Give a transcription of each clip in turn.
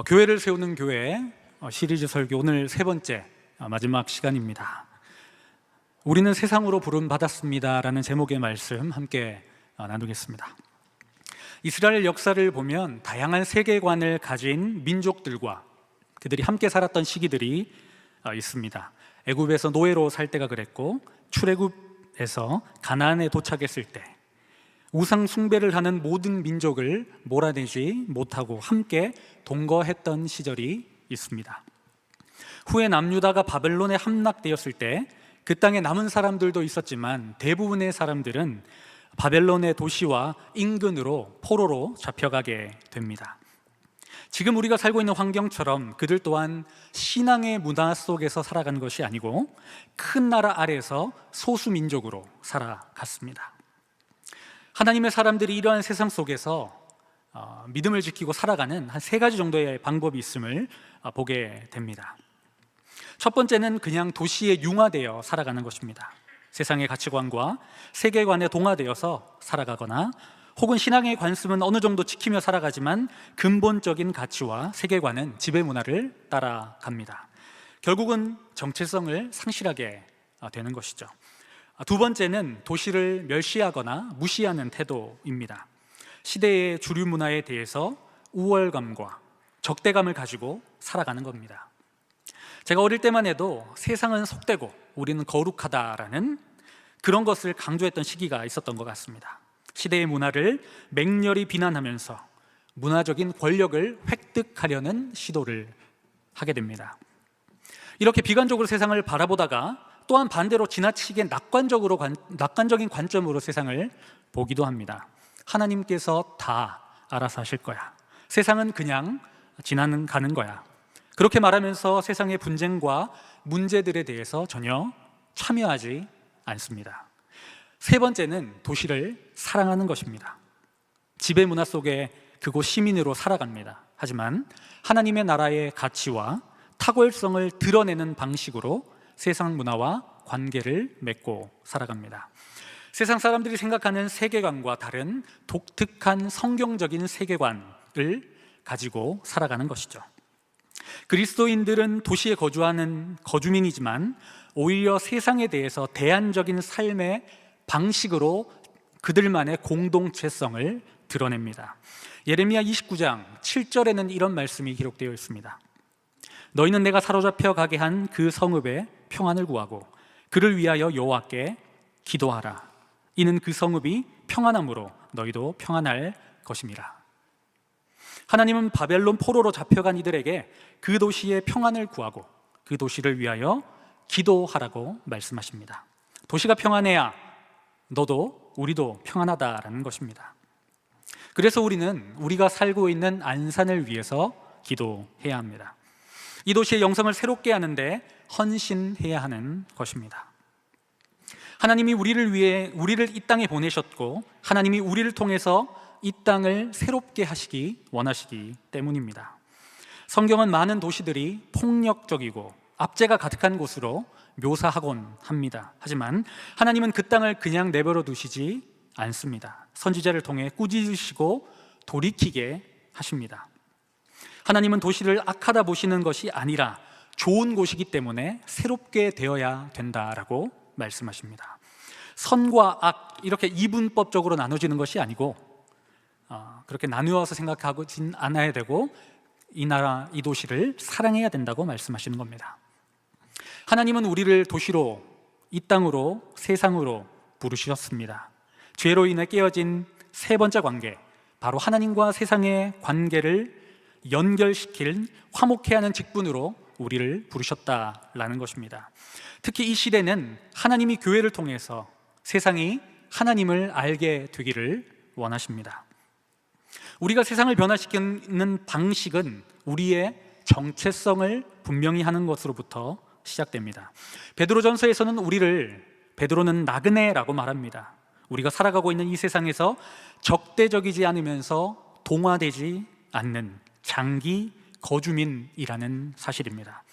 교회를 세우는 교회 시리즈 설교 오늘 세 번째 마지막 시간입니다. 우리는 세상으로 부름받았습니다 라는 제목의 말씀 함께 나누겠습니다. 이스라엘 역사를 보면 다양한 세계관을 가진 민족들과 그들이 함께 살았던 시기들이 있습니다. 애굽에서 노예로 살 때가 그랬고, 출애굽에서 가나안에 도착했을 때 우상 숭배를 하는 모든 민족을 몰아내지 못하고 함께 동거했던 시절이 있습니다. 후에 남유다가 바벨론에 함락되었을 때 그 땅에 남은 사람들도 있었지만 대부분의 사람들은 바벨론의 도시와 인근으로 포로로 잡혀가게 됩니다. 지금 우리가 살고 있는 환경처럼 그들 또한 신앙의 문화 속에서 살아간 것이 아니고 큰 나라 아래에서 소수민족으로 살아갔습니다. 하나님의 사람들이 이러한 세상 속에서 믿음을 지키고 살아가는 한 세 가지 정도의 방법이 있음을 보게 됩니다. 첫 번째는 그냥 도시에 융화되어 살아가는 것입니다. 세상의 가치관과 세계관에 동화되어서 살아가거나 혹은 신앙의 관습은 어느 정도 지키며 살아가지만 근본적인 가치와 세계관은 지배 문화를 따라갑니다. 결국은 정체성을 상실하게 되는 것이죠. 두 번째는 도시를 멸시하거나 무시하는 태도입니다. 시대의 주류 문화에 대해서 우월감과 적대감을 가지고 살아가는 겁니다. 제가 어릴 때만 해도 세상은 속되고 우리는 거룩하다라는 그런 것을 강조했던 시기가 있었던 것 같습니다. 시대의 문화를 맹렬히 비난하면서 문화적인 권력을 획득하려는 시도를 하게 됩니다. 이렇게 비관적으로 세상을 바라보다가 또한 반대로 지나치게 낙관적인 관점으로 세상을 보기도 합니다. 하나님께서 다 알아서 하실 거야. 세상은 그냥 가는 거야. 그렇게 말하면서 세상의 분쟁과 문제들에 대해서 전혀 참여하지 않습니다. 세 번째는 도시를 사랑하는 것입니다. 지배 문화 속에 그곳 시민으로 살아갑니다. 하지만 하나님의 나라의 가치와 탁월성을 드러내는 방식으로 세상 문화와 관계를 맺고 살아갑니다. 세상 사람들이 생각하는 세계관과 다른 독특한 성경적인 세계관을 가지고 살아가는 것이죠. 그리스도인들은 도시에 거주하는 거주민이지만 오히려 세상에 대해서 대안적인 삶의 방식으로 그들만의 공동체성을 드러냅니다. 예레미야 29장 7절에는 이런 말씀이 기록되어 있습니다. 너희는 내가 사로잡혀 가게 한 그 성읍의 평안을 구하고 그를 위하여 여호와께 기도하라. 이는 그 성읍이 평안함으로 너희도 평안할 것임이라. 하나님은 바벨론 포로로 잡혀간 이들에게 그 도시의 평안을 구하고 그 도시를 위하여 기도하라고 말씀하십니다. 도시가 평안해야 너도 우리도 평안하다라는 것입니다. 그래서 우리는 우리가 살고 있는 안산을 위해서 기도해야 합니다. 이 도시의 영성을 새롭게 하는데 헌신해야 하는 것입니다. 하나님이 우리를 이 땅에 보내셨고 하나님이 우리를 통해서 이 땅을 새롭게 하시기 원하시기 때문입니다. 성경은 많은 도시들이 폭력적이고 압제가 가득한 곳으로 묘사하곤 합니다. 하지만 하나님은 그 땅을 그냥 내버려 두시지 않습니다. 선지자를 통해 꾸짖으시고 돌이키게 하십니다. 하나님은 도시를 악하다 보시는 것이 아니라 좋은 곳이기 때문에 새롭게 되어야 된다라고 말씀하십니다. 선과 악 이렇게 이분법적으로 나눠지는 것이 아니고 그렇게 나누어서 생각하진 않아야 되고 이 나라, 이 도시를 사랑해야 된다고 말씀하시는 겁니다. 하나님은 우리를 도시로, 이 땅으로, 세상으로 부르셨습니다. 죄로 인해 깨어진 세 번째 관계, 바로 하나님과 세상의 관계를 연결시킬 화목해 하는 직분으로 우리를 부르셨다라는 것입니다. 특히 이 시대는 하나님이 교회를 통해서 세상이 하나님을 알게 되기를 원하십니다. 우리가 세상을 변화시키는 방식은 우리의 정체성을 분명히 하는 것으로부터 시작됩니다. 베드로전서에서는 베드로는 나그네라고 말합니다. 우리가 살아가고 있는 이 세상에서 적대적이지 않으면서 동화되지 않는 장기 거주민이라는 사실입니다.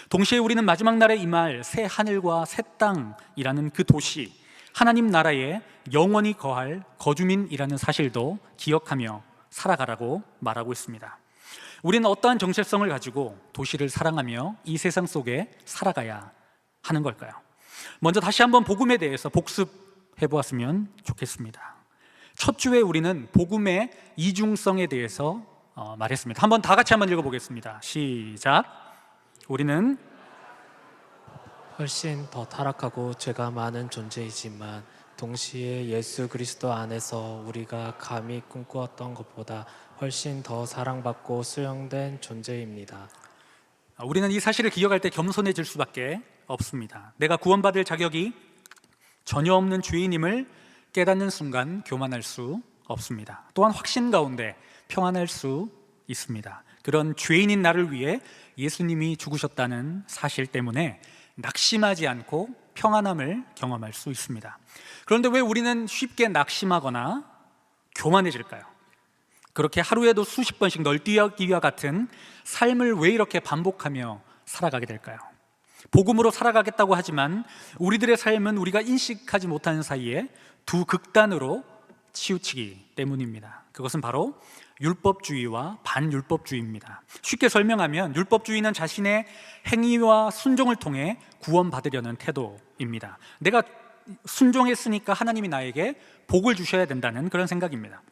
동시에 우리는 마지막 날에 임할 새 하늘과 새 땅이라는 그 도시, 하나님 나라에 영원히 거할 거주민이라는 사실도 기억하며 살아가라고 말하고 있습니다. 우리는 어떠한 정체성을 가지고 도시를 사랑하며 이 세상 속에 살아가야 하는 걸까요? 먼저 다시 한번 복음에 대해서 복습해 보았으면 좋겠습니다. 첫 주에 우리는 복음의 이중성에 대해서 말했습니다. 한번 다 같이 한번 읽어보겠습니다. 시작. 우리는 훨씬 더 타락하고 죄가 많은 존재이지만 동시에 예수 그리스도 안에서 우리가 감히 꿈꾸었던 것보다 훨씬 더 사랑받고 수용된 존재입니다. 우리는 이 사실을 기억할 때 겸손해질 수밖에 없습니다. 내가 구원받을 자격이 전혀 없는 죄인임을 깨닫는 순간 교만할 수 없습니다. 또한 확신 가운데 평안할 수 있습니다. 그런 죄인인 나를 위해 예수님이 죽으셨다는 사실 때문에 낙심하지 않고 평안함을 경험할 수 있습니다. 그런데 왜 우리는 쉽게 낙심하거나 교만해질까요? 그렇게 하루에도 수십 번씩 널뛰기와 같은 삶을 왜 이렇게 반복하며 살아가게 될까요? 복음으로 살아가겠다고 하지만 우리들의 삶은 우리가 인식하지 못하는 사이에 두 극단으로 치우치기 때문입니다. 그것은 바로 율법주의와 반율법주의입니다. 쉽게 설명하면 율법주의는 자신의 행위와 순종을 통해 구원받으려는 태도입니다. 내가 순종했으니까 하나님이 나에게 복을 주셔야 된다는 그런 생각입니다.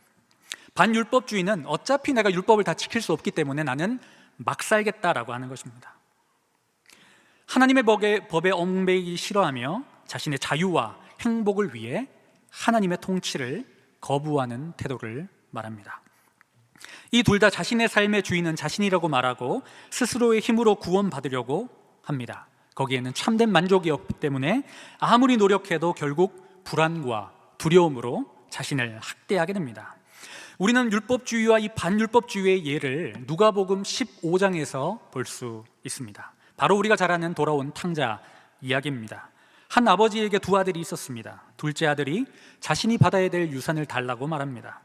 반율법주의는 어차피 내가 율법을 다 지킬 수 없기 때문에 나는 막 살겠다라고 하는 것입니다. 하나님의 법에 얽매이기 싫어하며 자신의 자유와 행복을 위해 하나님의 통치를 거부하는 태도를 말합니다. 이 둘 다 자신의 삶의 주인은 자신이라고 말하고 스스로의 힘으로 구원받으려고 합니다. 거기에는 참된 만족이 없기 때문에 아무리 노력해도 결국 불안과 두려움으로 자신을 학대하게 됩니다. 우리는 율법주의와 이 반율법주의의 예를 누가복음 15장에서 볼 수 있습니다. 바로 우리가 잘 아는 돌아온 탕자 이야기입니다. 한 아버지에게 두 아들이 있었습니다. 둘째 아들이 자신이 받아야 될 유산을 달라고 말합니다.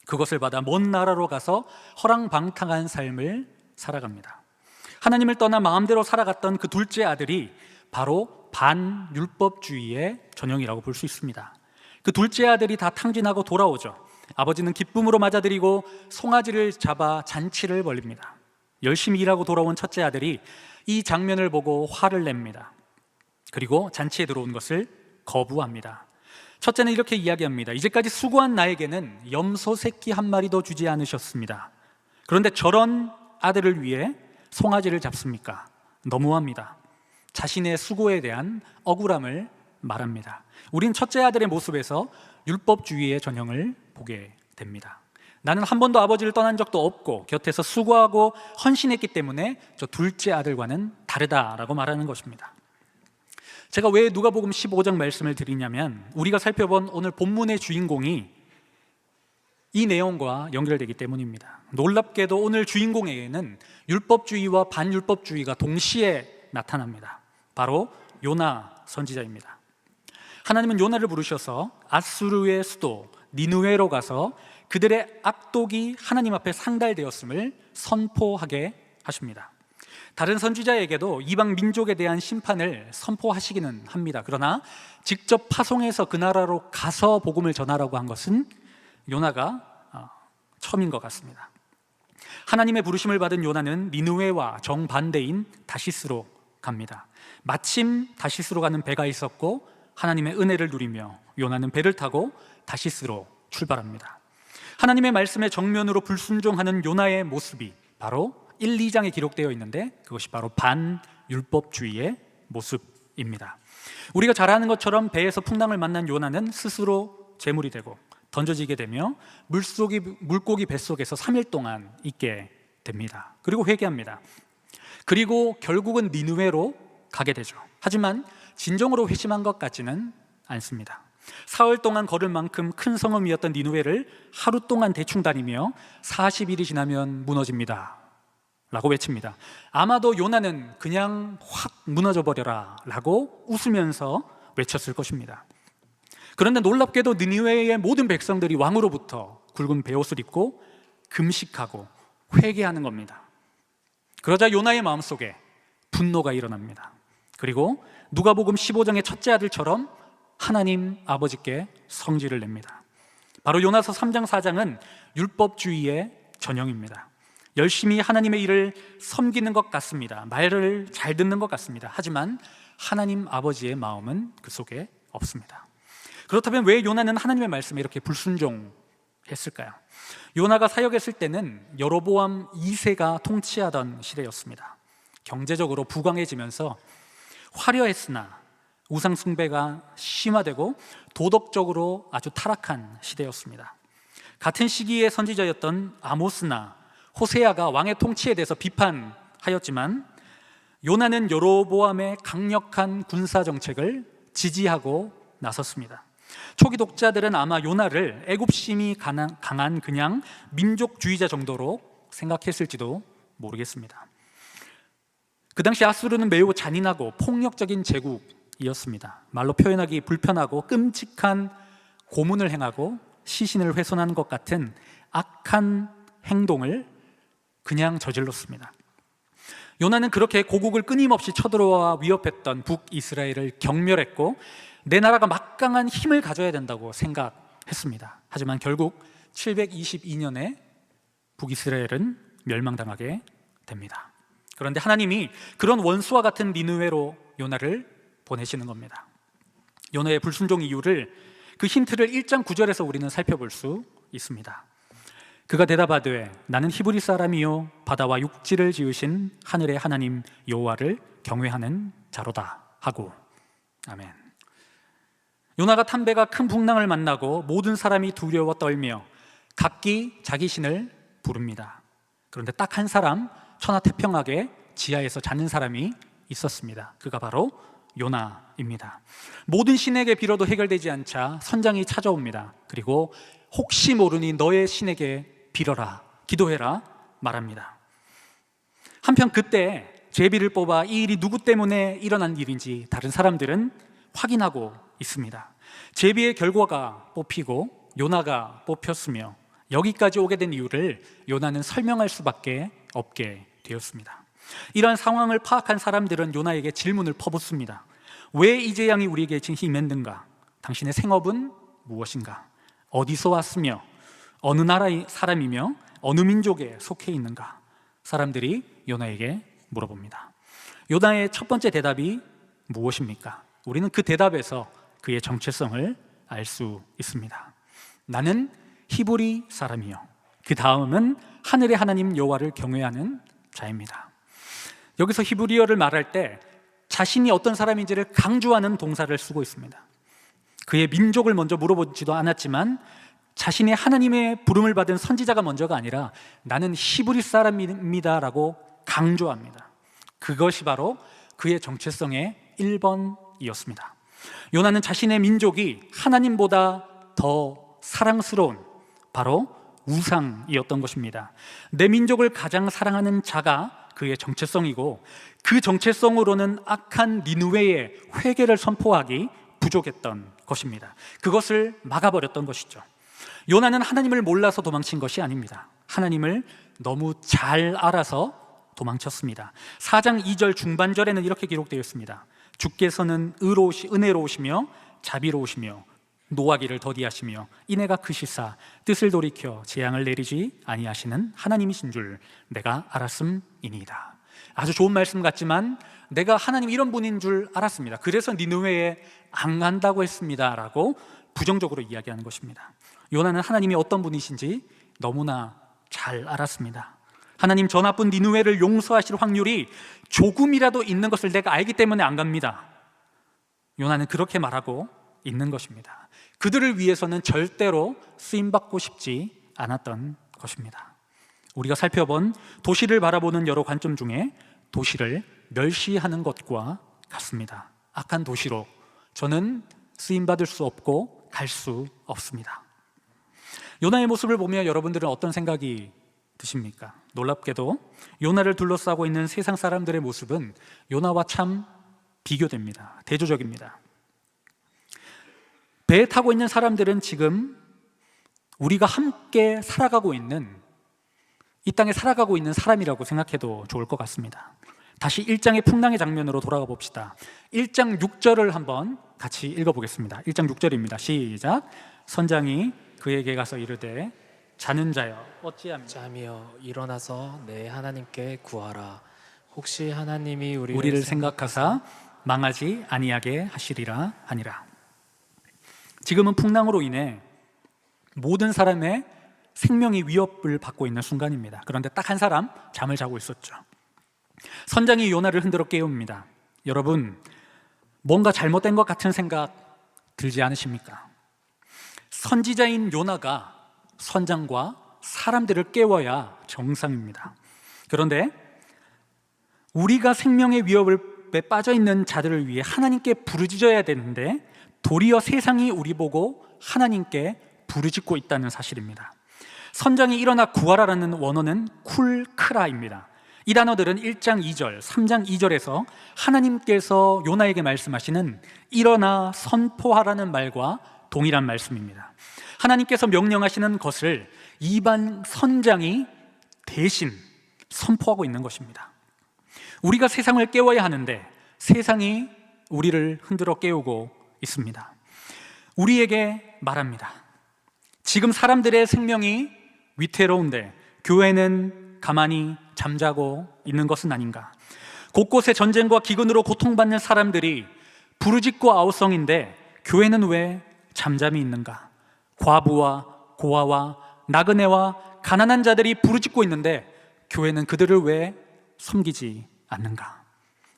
그것을 받아 먼 나라로 가서 허랑방탕한 삶을 살아갑니다. 하나님을 떠나 마음대로 살아갔던 그 둘째 아들이 바로 반율법주의의 전형이라고 볼 수 있습니다. 그 둘째 아들이 다 탕진하고 돌아오죠. 아버지는 기쁨으로 맞아들이고 송아지를 잡아 잔치를 벌립니다. 열심히 일하고 돌아온 첫째 아들이 이 장면을 보고 화를 냅니다. 그리고 잔치에 들어온 것을 거부합니다. 첫째는 이렇게 이야기합니다. 이제까지 수고한 나에게는 염소 새끼 한 마리도 주지 않으셨습니다. 그런데 저런 아들을 위해 송아지를 잡습니까? 너무합니다. 자신의 수고에 대한 억울함을 말합니다. 우린 첫째 아들의 모습에서 율법주의의 전형을 보게 됩니다. 나는 한 번도 아버지를 떠난 적도 없고 곁에서 수고하고 헌신했기 때문에 저 둘째 아들과는 다르다라고 말하는 것입니다. 제가 왜 누가복음 15장 말씀을 드리냐면 우리가 살펴본 오늘 본문의 주인공이 이 내용과 연결되기 때문입니다. 놀랍게도 오늘 주인공에게는 율법주의와 반율법주의가 동시에 나타납니다. 바로 요나 선지자입니다. 하나님은 요나를 부르셔서 아수르의 수도 니느웨로 가서 그들의 악독이 하나님 앞에 상달되었음을 선포하게 하십니다. 다른 선지자에게도 이방 민족에 대한 심판을 선포하시기는 합니다. 그러나 직접 파송해서 그 나라로 가서 복음을 전하라고 한 것은 요나가 처음인 것 같습니다. 하나님의 부르심을 받은 요나는 니느웨와 정반대인 다시스로 갑니다. 마침 다시스로 가는 배가 있었고 하나님의 은혜를 누리며 요나는 배를 타고 다시스로 출발합니다. 하나님의 말씀에 정면으로 불순종하는 요나의 모습이 바로 1, 2장에 기록되어 있는데 그것이 바로 반율법주의의 모습입니다. 우리가 잘 아는 것처럼 배에서 풍랑을 만난 요나는 스스로 제물이 되고 던져지게 되며 물고기 뱃속에서 3일 동안 있게 됩니다. 그리고 회개합니다. 그리고 결국은 니느웨로 가게 되죠. 하지만 진정으로 회심한 것 같지는 않습니다. 사흘 동안 걸을 만큼 큰 성읍이었던 니느웨를 하루 동안 대충 다니며 40일이 지나면 무너집니다 라고 외칩니다. 아마도 요나는 그냥 확 무너져 버려라 라고 웃으면서 외쳤을 것입니다. 그런데 놀랍게도 니느웨의 모든 백성들이 왕으로부터 굵은 베옷을 입고 금식하고 회개하는 겁니다. 그러자 요나의 마음속에 분노가 일어납니다. 그리고 누가복음 15장의 첫째 아들처럼 하나님 아버지께 성질을 냅니다. 바로 요나서 3장 4장은 율법주의의 전형입니다. 열심히 하나님의 일을 섬기는 것 같습니다. 말을 잘 듣는 것 같습니다. 하지만 하나님 아버지의 마음은 그 속에 없습니다. 그렇다면 왜 요나는 하나님의 말씀에 이렇게 불순종했을까요? 요나가 사역했을 때는 여로보암 2세가 통치하던 시대였습니다. 경제적으로 부강해지면서 화려했으나 우상 숭배가 심화되고 도덕적으로 아주 타락한 시대였습니다. 같은 시기의 선지자였던 아모스나 호세아가 왕의 통치에 대해서 비판하였지만 요나는 여로보암의 강력한 군사 정책을 지지하고 나섰습니다. 초기 독자들은 아마 요나를 애굽심이 강한 그냥 민족주의자 정도로 생각했을지도 모르겠습니다. 그 당시 아수르는 매우 잔인하고 폭력적인 제국이었습니다. 말로 표현하기 불편하고 끔찍한 고문을 행하고 시신을 훼손하는 것 같은 악한 행동을 그냥 저질렀습니다. 요나는 그렇게 고국을 끊임없이 쳐들어와 위협했던 북이스라엘을 경멸했고 내 나라가 막강한 힘을 가져야 된다고 생각했습니다. 하지만 결국 722년에 북이스라엘은 멸망당하게 됩니다. 그런데 하나님이 그런 원수와 같은 니느웨로 요나를 보내시는 겁니다. 요나의 불순종 이유를 그 힌트를 1장 9절에서 우리는 살펴볼 수 있습니다. 그가 대답하되 나는 히브리 사람이요 바다와 육지를 지으신 하늘의 하나님 여호와를 경외하는 자로다 하고. 아멘. 요나가 탄 배가 큰 풍랑을 만나고 모든 사람이 두려워 떨며 각기 자기 신을 부릅니다. 그런데 딱 한 사람 천하태평하게 지하에서 자는 사람이 있었습니다. 그가 바로 요나입니다. 모든 신에게 빌어도 해결되지 않자 선장이 찾아옵니다. 그리고 혹시 모르니 너의 신에게 빌어라, 기도해라 말합니다. 한편 그때 제비를 뽑아 이 일이 누구 때문에 일어난 일인지 다른 사람들은 확인하고 있습니다. 제비의 결과가 뽑히고 요나가 뽑혔으며 여기까지 오게 된 이유를 요나는 설명할 수밖에 없게 되었습니다. 이러한 상황을 파악한 사람들은 요나에게 질문을 퍼붓습니다. 왜 이 재앙이 우리에게 임했는가? 당신의 생업은 무엇인가? 어디서 왔으며 어느 나라의 사람이며 어느 민족에 속해 있는가? 사람들이 요나에게 물어봅니다. 요나의 첫 번째 대답이 무엇입니까? 우리는 그 대답에서 그의 정체성을 알 수 있습니다. 나는 히브리 사람이요 그 다음은 하늘의 하나님 여호와를 경외하는 자입니다. 여기서 히브리어를 말할 때 자신이 어떤 사람인지를 강조하는 동사를 쓰고 있습니다. 그의 민족을 먼저 물어보지도 않았지만 자신의 하나님의 부름을 받은 선지자가 먼저가 아니라 나는 히브리 사람입니다라고 강조합니다. 그것이 바로 그의 정체성의 1번이었습니다. 요나는 자신의 민족이 하나님보다 더 사랑스러운 바로 우상이었던 것입니다. 내 민족을 가장 사랑하는 자가 그의 정체성이고 그 정체성으로는 악한 니느웨의 회개를 선포하기 부족했던 것입니다. 그것을 막아버렸던 것이죠. 요나는 하나님을 몰라서 도망친 것이 아닙니다. 하나님을 너무 잘 알아서 도망쳤습니다. 4장 2절 중반절에는 이렇게 기록되어 있습니다. 주께서는 은혜로우시며 자비로우시며 노하기를 더디하시며 인애가 크시사 뜻을 돌이켜 재앙을 내리지 아니하시는 하나님이신 줄 내가 알았음이니이다. 아주 좋은 말씀 같지만 내가 하나님 이런 분인 줄 알았습니다. 그래서 니느웨에 안 간다고 했습니다 라고 부정적으로 이야기하는 것입니다. 요나는 하나님이 어떤 분이신지 너무나 잘 알았습니다. 하나님 저 나쁜 니느웨를 용서하실 확률이 조금이라도 있는 것을 내가 알기 때문에 안 갑니다. 요나는 그렇게 말하고 있는 것입니다. 그들을 위해서는 절대로 쓰임받고 싶지 않았던 것입니다. 우리가 살펴본 도시를 바라보는 여러 관점 중에 도시를 멸시하는 것과 같습니다. 악한 도시로 저는 쓰임받을 수 없고 갈 수 없습니다. 요나의 모습을 보며 여러분들은 어떤 생각이 드십니까? 놀랍게도 요나를 둘러싸고 있는 세상 사람들의 모습은 요나와 참 비교됩니다. 대조적입니다. 배에 타고 있는 사람들은 지금 우리가 함께 살아가고 있는 이 땅에 살아가고 있는 사람이라고 생각해도 좋을 것 같습니다. 다시 1장의 풍랑의 장면으로 돌아가 봅시다. 1장 6절을 한번 같이 읽어보겠습니다. 1장 6절입니다. 시작. 선장이 그에게 가서 이르되 자는 자여 어찌하며 잠이여 일어나서 내 하나님께 구하라. 혹시 하나님이 우리를 생각하사 망하지 아니하게 하시리라 하니라. 지금은 풍랑으로 인해 모든 사람의 생명이 위협을 받고 있는 순간입니다. 그런데 딱 한 사람 잠을 자고 있었죠. 선장이 요나를 흔들어 깨웁니다. 여러분, 뭔가 잘못된 것 같은 생각 들지 않으십니까? 선지자인 요나가 선장과 사람들을 깨워야 정상입니다. 그런데 우리가 생명의 위협에 빠져 있는 자들을 위해 하나님께 부르짖어야 되는데 도리어 세상이 우리 보고 하나님께 부르짖고 있다는 사실입니다. 선장이 일어나 구하라라는 원어는 쿨크라입니다. 이 단어들은 1장 2절, 3장 2절에서 하나님께서 요나에게 말씀하시는 일어나 선포하라는 말과 동일한 말씀입니다. 하나님께서 명령하시는 것을 이반 선장이 대신 선포하고 있는 것입니다. 우리가 세상을 깨워야 하는데 세상이 우리를 흔들어 깨우고 있습니다. 우리에게 말합니다. 지금 사람들의 생명이 위태로운데 교회는 가만히 잠자고 있는 것은 아닌가? 곳곳에 전쟁과 기근으로 고통받는 사람들이 부르짖고 아우성인데 교회는 왜 잠잠히 있는가? 과부와 고아와 나그네와 가난한 자들이 부르짖고 있는데 교회는 그들을 왜 섬기지 않는가?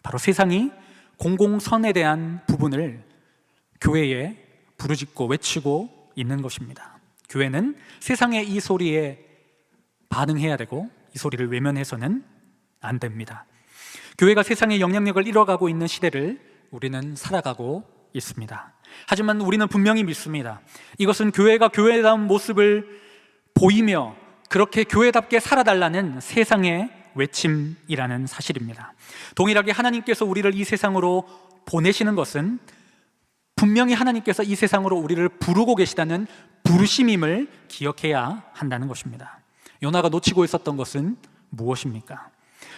바로 세상이 공공선에 대한 부분을 교회에 부르짖고 외치고 있는 것입니다. 교회는 세상의 이 소리에 반응해야 되고 이 소리를 외면해서는 안 됩니다. 교회가 세상의 영향력을 잃어가고 있는 시대를 우리는 살아가고 있습니다. 하지만 우리는 분명히 믿습니다. 이것은 교회가 교회다운 모습을 보이며 그렇게 교회답게 살아달라는 세상의 외침이라는 사실입니다. 동일하게 하나님께서 우리를 이 세상으로 보내시는 것은 분명히 하나님께서 이 세상으로 우리를 부르고 계시다는 부르심임을 기억해야 한다는 것입니다. 요나가 놓치고 있었던 것은 무엇입니까?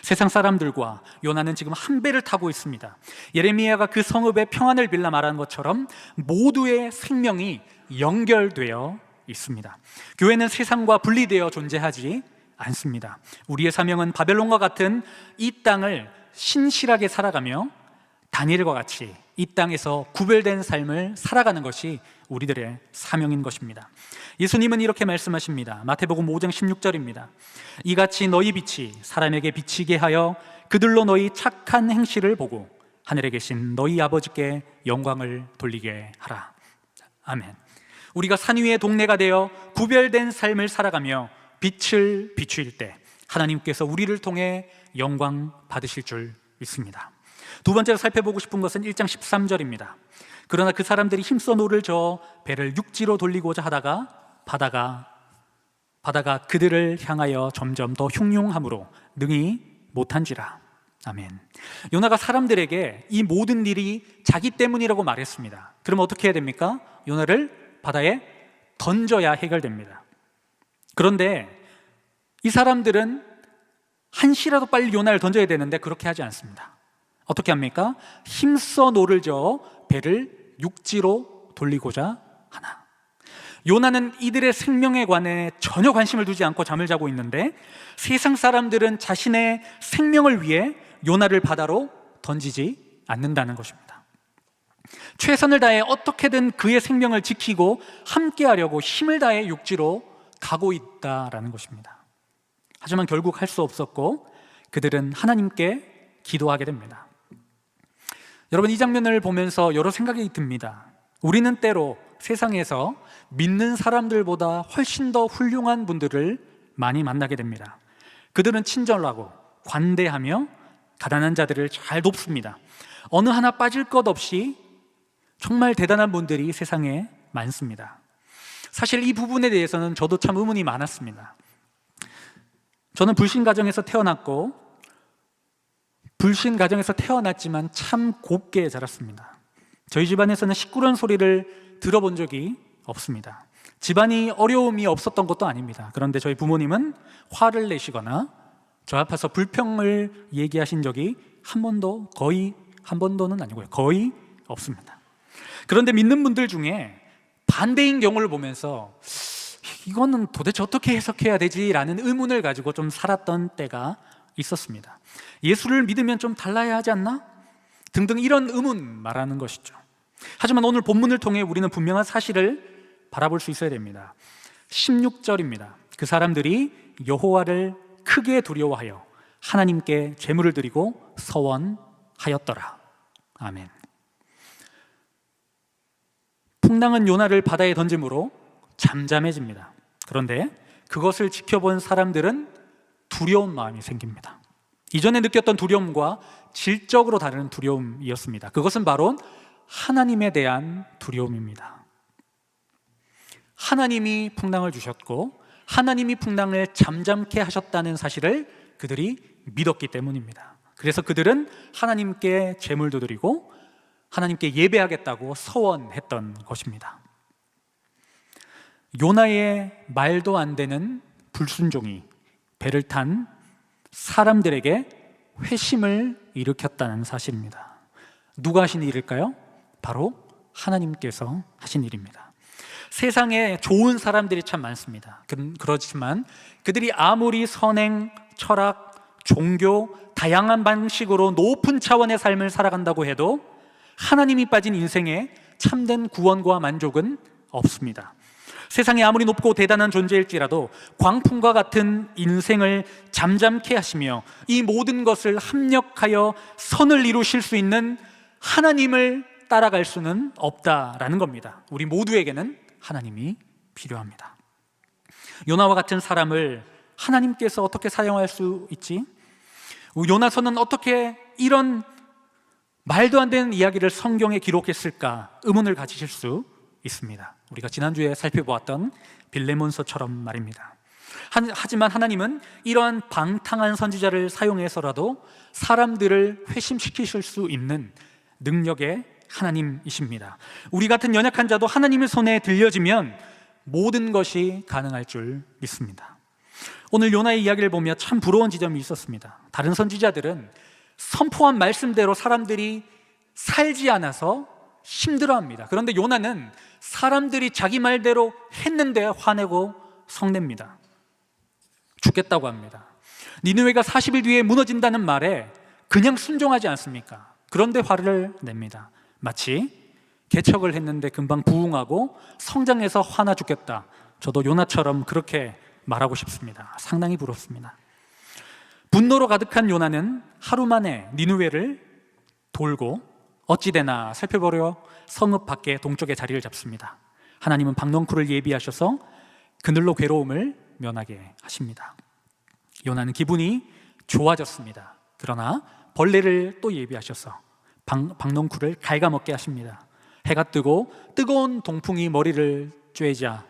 세상 사람들과 요나는 지금 한 배를 타고 있습니다. 예레미야가 그 성읍에 평안을 빌라 말한 것처럼 모두의 생명이 연결되어 있습니다. 교회는 세상과 분리되어 존재하지 않습니다. 우리의 사명은 바벨론과 같은 이 땅을 신실하게 살아가며 다니엘과 같이 이 땅에서 구별된 삶을 살아가는 것이 우리들의 사명인 것입니다. 예수님은 이렇게 말씀하십니다. 마태복음 5장 16절입니다. 이같이 너희 빛이 사람에게 비치게 하여 그들로 너희 착한 행실을 보고 하늘에 계신 너희 아버지께 영광을 돌리게 하라. 아멘. 우리가 산 위의 동네가 되어 구별된 삶을 살아가며 빛을 비추일 때 하나님께서 우리를 통해 영광 받으실 줄 믿습니다. 두 번째로 살펴보고 싶은 것은 1장 13절입니다. 그러나 그 사람들이 힘써 노를 저어 배를 육지로 돌리고자 하다가 바다가 그들을 향하여 점점 더 흉흉함으로 능히 못한지라. 아멘. 요나가 사람들에게 이 모든 일이 자기 때문이라고 말했습니다. 그럼 어떻게 해야 됩니까? 요나를 바다에 던져야 해결됩니다. 그런데 이 사람들은 한시라도 빨리 요나를 던져야 되는데 그렇게 하지 않습니다. 어떻게 합니까? 힘써 노를 저어 배를 육지로 돌리고자 하나. 요나는 이들의 생명에 관해 전혀 관심을 두지 않고 잠을 자고 있는데 세상 사람들은 자신의 생명을 위해 요나를 바다로 던지지 않는다는 것입니다. 최선을 다해 어떻게든 그의 생명을 지키고 함께하려고 힘을 다해 육지로 가고 있다라는 것입니다. 하지만 결국 할 수 없었고 그들은 하나님께 기도하게 됩니다. 여러분, 이 장면을 보면서 여러 생각이 듭니다. 우리는 때로 세상에서 믿는 사람들보다 훨씬 더 훌륭한 분들을 많이 만나게 됩니다. 그들은 친절하고 관대하며 가난한 자들을 잘 돕습니다. 어느 하나 빠질 것 없이 정말 대단한 분들이 세상에 많습니다. 사실 이 부분에 대해서는 저도 참 의문이 많았습니다. 저는 불신 가정에서 태어났고 불신 가정에서 태어났지만 참 곱게 자랐습니다. 저희 집안에서는 시끄러운 소리를 들어본 적이 없습니다. 집안이 어려움이 없었던 것도 아닙니다. 그런데 저희 부모님은 화를 내시거나 저 앞에서 불평을 얘기하신 적이 거의 한 번도는 아니고요. 거의 없습니다. 그런데 믿는 분들 중에 반대인 경우를 보면서 이거는 도대체 어떻게 해석해야 되지라는 의문을 가지고 좀 살았던 때가 있었습니다. 예수를 믿으면 좀 달라야 하지 않나? 등등 이런 의문 말하는 것이죠. 하지만 오늘 본문을 통해 우리는 분명한 사실을 바라볼 수 있어야 됩니다. 16절입니다. 그 사람들이 여호와를 크게 두려워하여 하나님께 제물을 드리고 서원하였더라. 아멘. 풍랑은 요나를 바다에 던짐으로 잠잠해집니다. 그런데 그것을 지켜본 사람들은 두려운 마음이 생깁니다. 이전에 느꼈던 두려움과 질적으로 다른 두려움이었습니다. 그것은 바로 하나님에 대한 두려움입니다. 하나님이 풍랑을 주셨고 하나님이 풍랑을 잠잠케 하셨다는 사실을 그들이 믿었기 때문입니다. 그래서 그들은 하나님께 제물도 드리고 하나님께 예배하겠다고 서원했던 것입니다. 요나의 말도 안 되는 불순종이 배를 탄 사람들에게 회심을 일으켰다는 사실입니다. 누가 하신 일일까요? 바로 하나님께서 하신 일입니다. 세상에 좋은 사람들이 참 많습니다. 그렇지만 그들이 아무리 선행, 철학, 종교, 다양한 방식으로 높은 차원의 삶을 살아간다고 해도 하나님이 빠진 인생에 참된 구원과 만족은 없습니다. 세상에 아무리 높고 대단한 존재일지라도 광풍과 같은 인생을 잠잠케 하시며 이 모든 것을 합력하여 선을 이루실 수 있는 하나님을 따라갈 수는 없다라는 겁니다. 우리 모두에게는 하나님이 필요합니다. 요나와 같은 사람을 하나님께서 어떻게 사용할 수 있지? 요나서는 어떻게 이런 말도 안 되는 이야기를 성경에 기록했을까 의문을 가지실 수 있습니다. 우리가 지난주에 살펴보았던 빌레몬서처럼 말입니다. 하지만 하나님은 이러한 방탕한 선지자를 사용해서라도 사람들을 회심시키실 수 있는 능력의 하나님이십니다. 우리 같은 연약한 자도 하나님의 손에 들려지면 모든 것이 가능할 줄 믿습니다. 오늘 요나의 이야기를 보며 참 부러운 지점이 있었습니다. 다른 선지자들은 선포한 말씀대로 사람들이 살지 않아서 힘들어합니다. 그런데 요나는 사람들이 자기 말대로 했는데 화내고 성냅니다. 죽겠다고 합니다. 니느웨가 40일 뒤에 무너진다는 말에 그냥 순종하지 않습니까? 그런데 화를 냅니다. 마치 개척을 했는데 금방 부흥하고 성장해서 화나 죽겠다. 저도 요나처럼 그렇게 말하고 싶습니다. 상당히 부럽습니다. 분노로 가득한 요나는 하루 만에 니느웨를 돌고 어찌되나 살펴보려 성읍 밖에 동쪽에 자리를 잡습니다. 하나님은 박넝쿨을 예비하셔서 그늘로 괴로움을 면하게 하십니다. 요나는 기분이 좋아졌습니다. 그러나 벌레를 또 예비하셔서 박넝쿨을 갉아먹게 하십니다. 해가 뜨고 뜨거운 동풍이 머리를 쬐자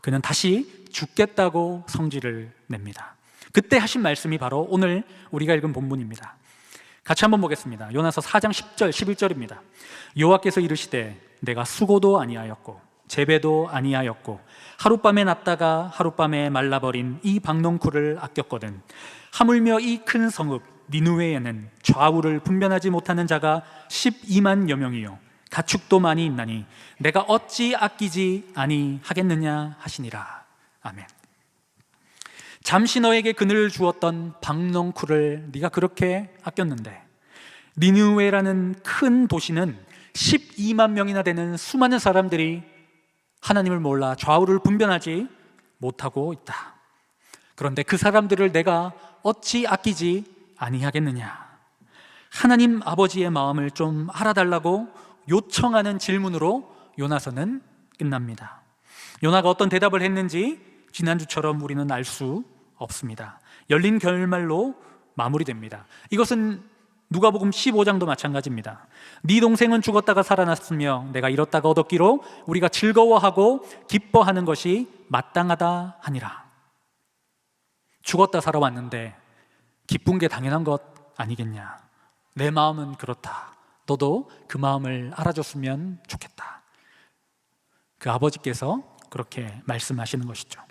그는 다시 죽겠다고 성질을 냅니다. 그때 하신 말씀이 바로 오늘 우리가 읽은 본문입니다. 같이 한번 보겠습니다. 요나서 4장 10절 11절입니다. 여호와께서 이르시되 내가 수고도 아니하였고 재배도 아니하였고 하룻밤에 났다가 하룻밤에 말라버린 이 박넝쿨을 아꼈거든. 하물며 이 큰 성읍 니느웨에는 좌우를 분별하지 못하는 자가 12만여 명이요 가축도 많이 있나니 내가 어찌 아끼지 아니하겠느냐 하시니라. 아멘. 잠시 너에게 그늘을 주었던 박넝쿨을 네가 그렇게 아꼈는데 니느웨라는 큰 도시는 12만 명이나 되는 수많은 사람들이 하나님을 몰라 좌우를 분별하지 못하고 있다. 그런데 그 사람들을 내가 어찌 아끼지 아니하겠느냐. 하나님 아버지의 마음을 좀 알아달라고 요청하는 질문으로 요나서는 끝납니다. 요나가 어떤 대답을 했는지 지난주처럼 우리는 알 수 없습니다. 열린 결말로 마무리됩니다. 이것은 누가복음 15장도 마찬가지입니다. 네 동생은 죽었다가 살아났으며 내가 잃었다가 얻었기로 우리가 즐거워하고 기뻐하는 것이 마땅하다 하니라. 죽었다 살아왔는데 기쁜 게 당연한 것 아니겠냐. 내 마음은 그렇다. 너도 그 마음을 알아줬으면 좋겠다. 그 아버지께서 그렇게 말씀하시는 것이죠.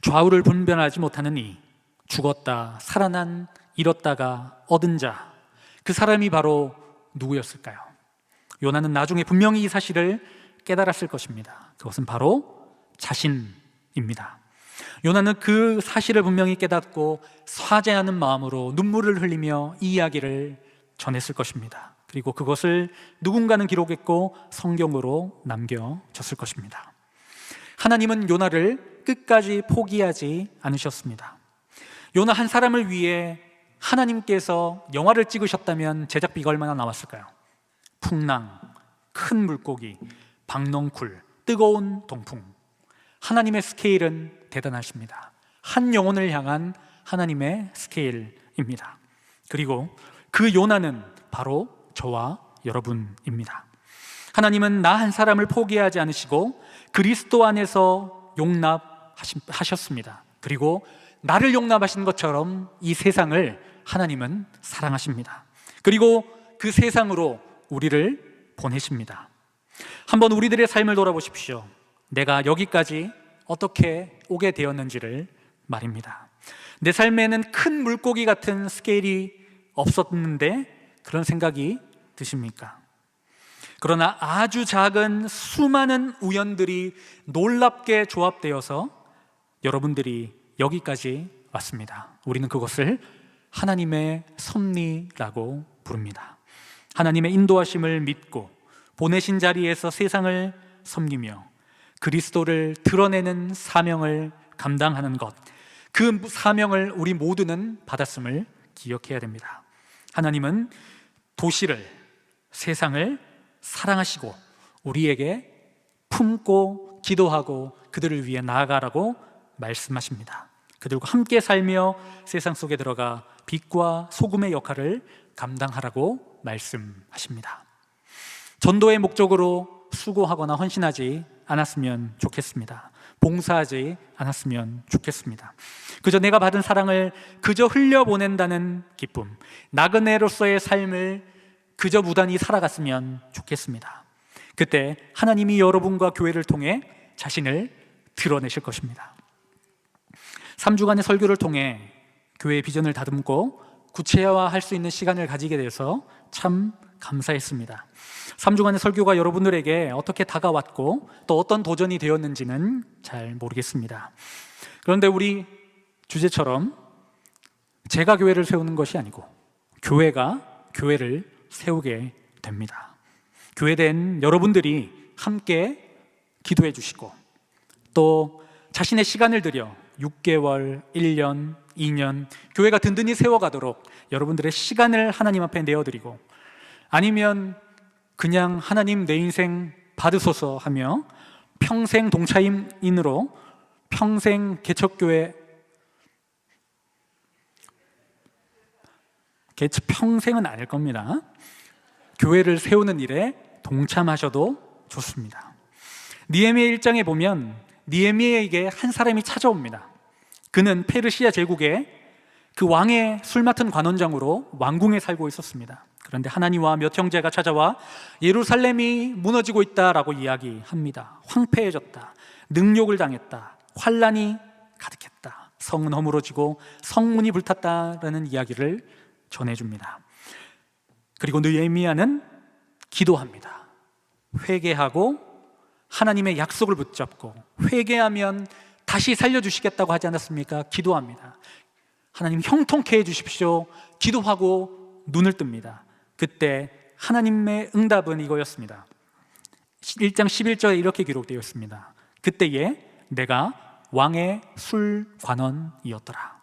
좌우를 분별하지 못하는 이 죽었다 살아난 잃었다가 얻은 자, 그 사람이 바로 누구였을까요? 요나는 나중에 분명히 이 사실을 깨달았을 것입니다. 그것은 바로 자신 입니다. 요나는 그 사실을 분명히 깨닫고 사죄하는 마음으로 눈물을 흘리며 이 이야기를 전했을 것입니다. 그리고 그것을 누군가는 기록했고 성경으로 남겨졌을 것입니다. 하나님은 요나를 끝까지 포기하지 않으셨습니다. 요나 한 사람을 위해 하나님께서 영화를 찍으셨다면 제작비가 얼마나 나왔을까요? 풍랑, 큰 물고기, 박넝쿨, 뜨거운 동풍. 하나님의 스케일은 대단하십니다. 한 영혼을 향한 하나님의 스케일입니다. 그리고 그 요나는 바로 저와 여러분입니다. 하나님은 나 한 사람을 포기하지 않으시고 그리스도 안에서 용납하셨습니다. 그리고 나를 용납하신 것처럼 이 세상을 하나님은 사랑하십니다. 그리고 그 세상으로 우리를 보내십니다. 한번 우리들의 삶을 돌아보십시오. 내가 여기까지 어떻게 오게 되었는지를 말입니다. 내 삶에는 큰 물고기 같은 스케일이 없었는데 그런 생각이 드십니까? 그러나 아주 작은 수많은 우연들이 놀랍게 조합되어서 여러분들이 여기까지 왔습니다. 우리는 그것을 하나님의 섭리라고 부릅니다. 하나님의 인도하심을 믿고 보내신 자리에서 세상을 섬기며 그리스도를 드러내는 사명을 감당하는 것, 그 사명을 우리 모두는 받았음을 기억해야 됩니다. 하나님은 도시를, 세상을 사랑하시고 우리에게 품고 기도하고 그들을 위해 나아가라고 말씀하십니다. 그들과 함께 살며 세상 속에 들어가 빛과 소금의 역할을 감당하라고 말씀하십니다. 전도의 목적으로 수고하거나 헌신하지 않았으면 좋겠습니다. 봉사하지 않았으면 좋겠습니다. 그저 내가 받은 사랑을 그저 흘려보낸다는 기쁨, 나그네로서의 삶을 그저 무단히 살아갔으면 좋겠습니다. 그때 하나님이 여러분과 교회를 통해 자신을 드러내실 것입니다. 3주간의 설교를 통해 교회의 비전을 다듬고 구체화할 수 있는 시간을 가지게 돼서 참 감사했습니다. 3주간의 설교가 여러분들에게 어떻게 다가왔고 또 어떤 도전이 되었는지는 잘 모르겠습니다. 그런데 우리 주제처럼 제가 교회를 세우는 것이 아니고 교회가 교회를 세우게 됩니다. 교회된 여러분들이 함께 기도해 주시고 또 자신의 시간을 들여 6개월, 1년, 2년 교회가 든든히 세워가도록 여러분들의 시간을 하나님 앞에 내어드리고 아니면 그냥 하나님 내 인생 받으소서 하며 평생 동차인으로 평생 개척교회 평생은 아닐 겁니다. 교회를 세우는 일에 동참하셔도 좋습니다. 느헤미야 1장에 보면 느헤미야에게 한 사람이 찾아옵니다. 그는 페르시아 제국의 그 왕의 술 맡은 관원장으로 왕궁에 살고 있었습니다. 그런데 하나님과 몇 형제가 찾아와 예루살렘이 무너지고 있다라고 이야기합니다. 황폐해졌다, 능욕을 당했다, 환란이 가득했다, 성은 허물어지고 성문이 불탔다라는 이야기를 전해줍니다. 그리고 느헤미야는 기도합니다. 회개하고 하나님의 약속을 붙잡고 회개하면 다시 살려주시겠다고 하지 않았습니까? 기도합니다. 하나님 형통케 해주십시오. 기도하고 눈을 뜹니다. 그때 하나님의 응답은 이거였습니다. 1장 11절에 이렇게 기록되어 있습니다. 그때에 내가 왕의 술관원이었더라.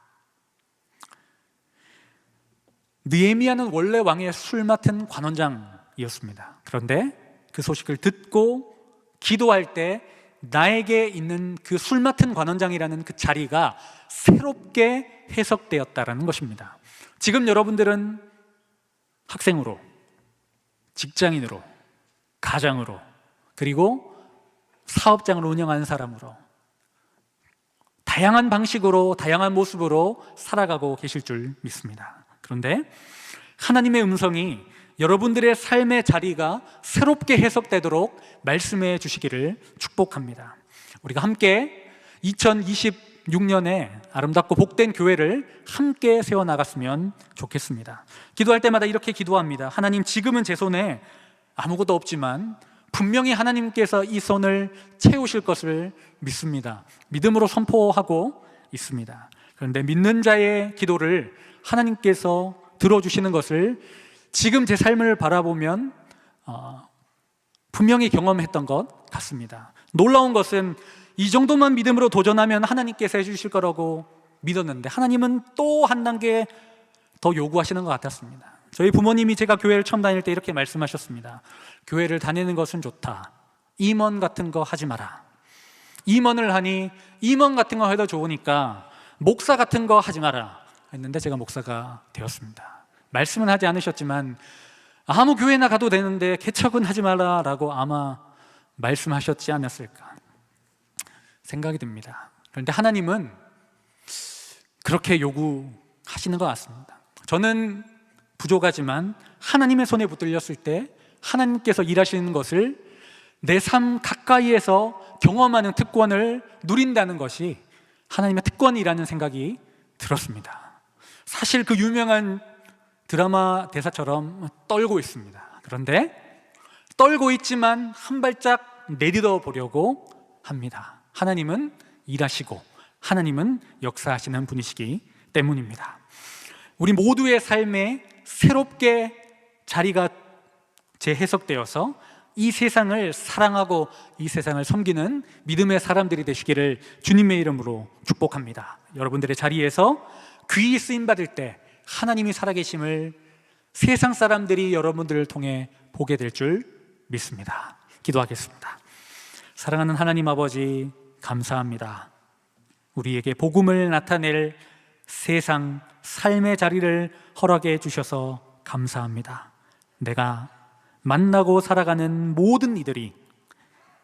느헤미야는 원래 왕의 술 맡은 관원장이었습니다. 그런데 그 소식을 듣고 기도할 때 나에게 있는 그 술 맡은 관원장이라는 그 자리가 새롭게 해석되었다라는 것입니다. 지금 여러분들은 학생으로, 직장인으로, 가장으로, 그리고 사업장을 운영하는 사람으로 다양한 방식으로, 다양한 모습으로 살아가고 계실 줄 믿습니다. 그런데 하나님의 음성이 여러분들의 삶의 자리가 새롭게 해석되도록 말씀해 주시기를 축복합니다. 우리가 함께 2026년에 아름답고 복된 교회를 함께 세워나갔으면 좋겠습니다. 기도할 때마다 이렇게 기도합니다. 하나님, 지금은 제 손에 아무것도 없지만 분명히 하나님께서 이 손을 채우실 것을 믿습니다. 믿음으로 선포하고 있습니다. 그런데 믿는 자의 기도를 하나님께서 들어주시는 것을 지금 제 삶을 바라보면 분명히 경험했던 것 같습니다. 놀라운 것은 이 정도만 믿음으로 도전하면 하나님께서 해주실 거라고 믿었는데 하나님은 또 한 단계 더 요구하시는 것 같았습니다. 저희 부모님이 제가 교회를 처음 다닐 때 이렇게 말씀하셨습니다. 교회를 다니는 것은 좋다. 임원 같은 거 하지 마라. 임원을 하니 임원 같은 거 해도 좋으니까 목사 같은 거 하지 마라 했는데 제가 목사가 되었습니다. 말씀은 하지 않으셨지만 아무 교회나 가도 되는데 개척은 하지 마라라고 아마 말씀하셨지 않았을까 생각이 듭니다. 그런데 하나님은 그렇게 요구하시는 것 같습니다. 저는 부족하지만 하나님의 손에 붙들렸을 때 하나님께서 일하시는 것을 내 삶 가까이에서 경험하는 특권을 누린다는 것이 하나님의 특권이라는 생각이 들었습니다. 사실 그 유명한 드라마 대사처럼 떨고 있습니다. 그런데 떨고 있지만 한 발짝 내딛어 보려고 합니다. 하나님은 일하시고 하나님은 역사하시는 분이시기 때문입니다. 우리 모두의 삶에 새롭게 자리가 재해석되어서 이 세상을 사랑하고 이 세상을 섬기는 믿음의 사람들이 되시기를 주님의 이름으로 축복합니다. 여러분들의 자리에서 귀히 쓰임받을 때 하나님이 살아계심을 세상 사람들이 여러분들을 통해 보게 될 줄 믿습니다. 기도하겠습니다. 사랑하는 하나님 아버지, 감사합니다. 우리에게 복음을 나타낼 세상 삶의 자리를 허락해 주셔서 감사합니다. 내가 만나고 살아가는 모든 이들이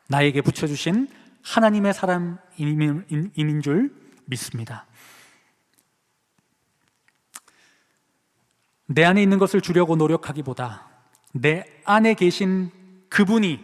나에게 붙여주신 하나님의 사람인 줄 믿습니다. 내 안에 있는 것을 주려고 노력하기보다 내 안에 계신 그분이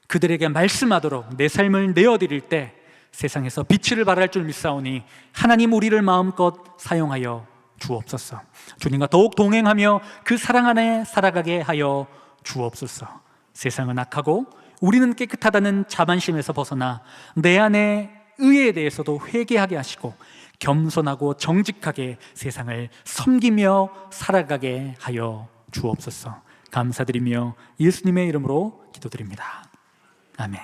그들에게 말씀하도록 내 삶을 내어드릴 때 세상에서 빛을 발할 줄 믿사오니 하나님 우리를 마음껏 사용하여 주옵소서. 주님과 더욱 동행하며 그 사랑 안에 살아가게 하여 주옵소서. 세상은 악하고 우리는 깨끗하다는 자만심에서 벗어나 내 안에 의에 대해서도 회개하게 하시고 겸손하고 정직하게 세상을 섬기며 살아가게 하여 주옵소서. 감사드리며 예수님의 이름으로 기도드립니다. 아멘.